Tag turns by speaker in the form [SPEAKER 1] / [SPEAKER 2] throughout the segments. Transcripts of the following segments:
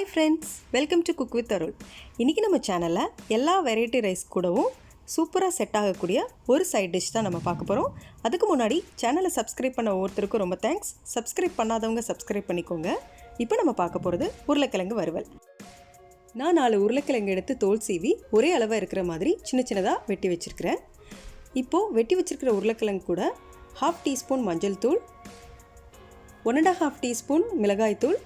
[SPEAKER 1] Hi friends, welcome to Cook with Arul. இன்னைக்கு நம்ம சேனல்ல எல்லா வெரைட்டி ரைஸ் கூடவும் சூப்பரா செட் ஆகக்கூடிய ஒரு சைட் டிஷ் தான் நம்ம பார்க்க போறோம். அதுக்கு முன்னாடி சேனலை சப்ஸ்கிரைப் பண்ண ஒவ்வொருத்தருக்கும் ரொம்ப தேங்க்ஸ். சப்ஸ்கிரைப் பண்ணாதவங்க சப்ஸ்கிரைப் பண்ணிக்கோங்க. இப்போ நம்ம பார்க்க போறது உருளைக்கிழங்கு வறுவல். நான் 4 உருளைக்கிழங்கு எடுத்து தோல் சீவி ஒரே அளவா இருக்கிற மாதிரி சின்ன சின்னதா வெட்டி வச்சிருக்கிறேன். இப்போ வெட்டி வச்சிருக்கிற உருளைக்கிழங்கு கூட 1/2 டீஸ்பூன் மஞ்சள் தூள், 1.5 டீஸ்பூன் மிளகாய் தூள்,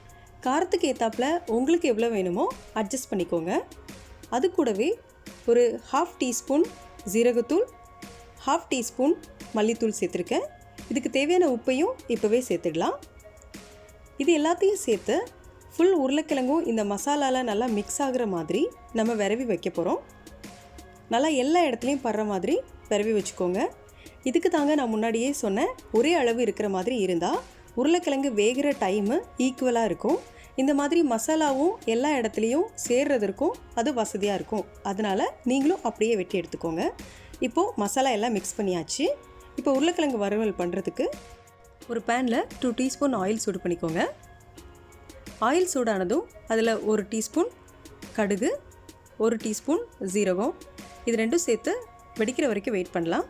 [SPEAKER 1] காரத்துக்கு ஏற்றாப்புல உங்களுக்கு எவ்வளோ வேணுமோ அட்ஜஸ்ட் பண்ணிக்கோங்க. அது கூடவே ஒரு 1/2 டீஸ்பூன் ஜீரகத்தூள், 1/2 டீஸ்பூன் மல்லித்தூள் சேர்த்துருக்கேன். இதுக்கு தேவையான உப்பையும் இப்போவே சேர்த்துடலாம். இது எல்லாத்தையும் சேர்த்து ஃபுல் உருளைக்கிழங்கும் இந்த மசாலாவில் நல்லா மிக்ஸ் ஆகிற மாதிரி நம்ம விரவி வைக்க போகிறோம். நல்லா எல்லா இடத்துலையும் படுற மாதிரி விரவி வச்சுக்கோங்க. இதுக்கு தாங்க நான் முன்னாடியே சொன்னேன், ஒரே அளவு இருக்கிற மாதிரி இருந்தால் உருளைக்கிழங்கு வேகிற டைமு ஈக்குவலாக இருக்கும். இந்த மாதிரி மசாலாவும் எல்லா இடத்துலையும் சேர்றதற்கும் அது வசதியாக இருக்கும். அதனால் நீங்களும் அப்படியே வெட்டி எடுத்துக்கோங்க. இப்போது மசாலா எல்லாம் மிக்ஸ் பண்ணியாச்சு. இப்போ உருளைக்கிழங்கு வறுவல் பண்ணுறதுக்கு ஒரு பேனில் 2 டீஸ்பூன் ஆயில் சூடு பண்ணிக்கோங்க. ஆயில் சூடானதும் அதில் 1 டீஸ்பூன் கடுகு, 1 டீஸ்பூன் ஜீரகம், இது ரெண்டும் சேர்த்து வெடிக்கிற வரைக்கும் வெயிட் பண்ணலாம்.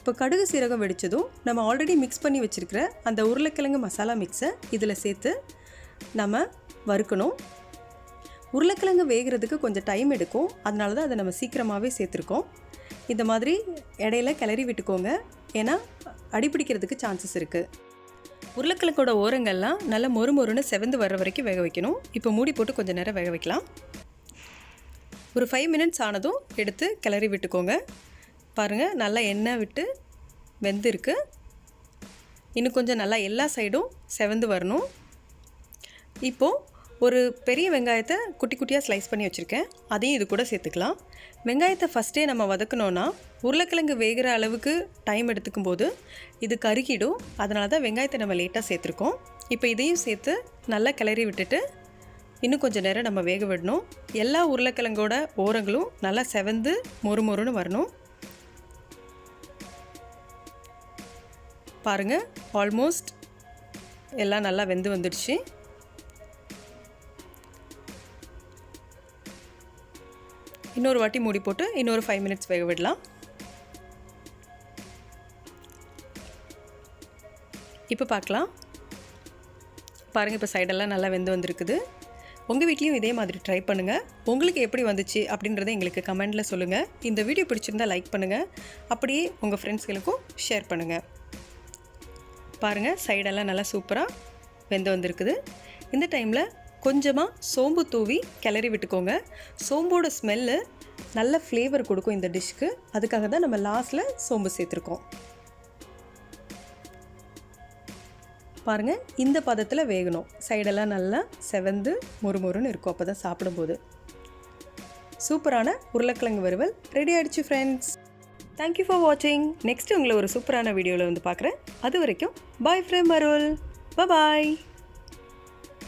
[SPEAKER 1] இப்போ கடுகு சீரகம் வெடித்ததும் நம்ம ஆல்ரெடி மிக்ஸ் பண்ணி வச்சுருக்கிற அந்த உருளைக்கிழங்கு மசாலா மிக்ஸை இதில் சேர்த்து நம்ம வறுக்கணும். உருளைக்கிழங்கு வேகிறதுக்கு கொஞ்சம் டைம் எடுக்கும், அதனால தான் அதை நம்ம சீக்கிரமாகவே சேர்த்துருக்கோம். இந்த மாதிரி இடையில கிளறி விட்டுக்கோங்க, ஏன்னா அடிப்பிடிக்கிறதுக்கு சான்சஸ் இருக்குது. உருளைக்கிழங்கோட ஓரங்கள்லாம் நல்லா மொறுமொறுன்னு செவந்து வர்ற வரைக்கும் வேக வைக்கணும். இப்போ மூடி போட்டு கொஞ்சம் நேரம் வேக வைக்கலாம். ஒரு 5 மினிட்ஸ் ஆனதும் எடுத்து கிளறி விட்டுக்கோங்க. பாருங்கள், நல்லா எண்ணெய் விட்டு வெந்திருக்கு. இன்னும் கொஞ்சம் நல்லா எல்லா சைடும் செவந்து வரணும். இப்போது ஒரு பெரிய வெங்காயத்தை குட்டி குட்டியாக ஸ்லைஸ் பண்ணி வச்சுருக்கேன், அதையும் இது கூட சேர்த்துக்கலாம். வெங்காயத்தை ஃபஸ்ட்டே நம்ம வதக்கணுன்னா உருளைக்கிழங்கு வேகிற அளவுக்கு டைம் எடுத்துக்கும் போது இது கருகிடும். அதனால தான் வெங்காயத்தை நம்ம லேட்டாக சேர்த்துருக்கோம். இப்போ இதையும் சேர்த்து நல்லா கிளறி விட்டுட்டு இன்னும் கொஞ்சம் நேரம் நம்ம வேக விடணும். எல்லா உருளைக்கிழங்கோட ஓரங்களும் நல்லா செவந்து மொறுமொறுன்னு வரணும். பாருங்கள், ஆல்மோஸ்ட் எல்லாம் நல்லா வெந்து வந்துடுச்சு. இன்னொரு வாட்டி மூடி போட்டு இன்னொரு 5 மினிட்ஸ் வேக விடலாம். இப்போ பார்க்கலாம். பாருங்கள், இப்போ சைடெல்லாம் நல்லா வெந்து வந்திருக்குது. உங்கள் வீட்லேயும் இதே மாதிரி ட்ரை பண்ணுங்கள். உங்களுக்கு எப்படி வந்துச்சு அப்படின்றத எங்களுக்கு கமெண்டில் சொல்லுங்கள். இந்த வீடியோ பிடிச்சிருந்தால் லைக் பண்ணுங்கள், அப்படியே உங்கள் ஃப்ரெண்ட்ஸ்களுக்கும் ஷேர் பண்ணுங்கள். பாருங்கள், சைடெல்லாம் நல்லா சூப்பராக வெந்து வந்திருக்குது. இந்த டைமில் கொஞ்சமாக சோம்பு தூவி கிளறி விட்டுக்கோங்க. சோம்போட ஸ்மெல்லு நல்ல ஃப்ளேவர் கொடுக்கும் இந்த டிஷ்க்கு. அதுக்காக தான் நம்ம லாஸ்ட்டில் சோம்பு சேர்த்துருக்கோம். பாருங்கள், இந்த பதத்தில் வேகணும். சைடெல்லாம் நல்லா செவந்து மொறுமொறுன்னு இருக்கும். அப்போ தான் சாப்பிடும்போது சூப்பரான உருளைக்கிழங்கு வறுவல் ரெடி ஆகிடுச்சு ஃப்ரெண்ட்ஸ். தேங்க்யூ ஃபார் வாட்சிங். நெக்ஸ்ட்டு உங்களை ஒரு சூப்பரான வீடியோவில் வந்து பார்க்குறேன். அது வரைக்கும் பாய் ஃப்ரம் அருள். பாய்.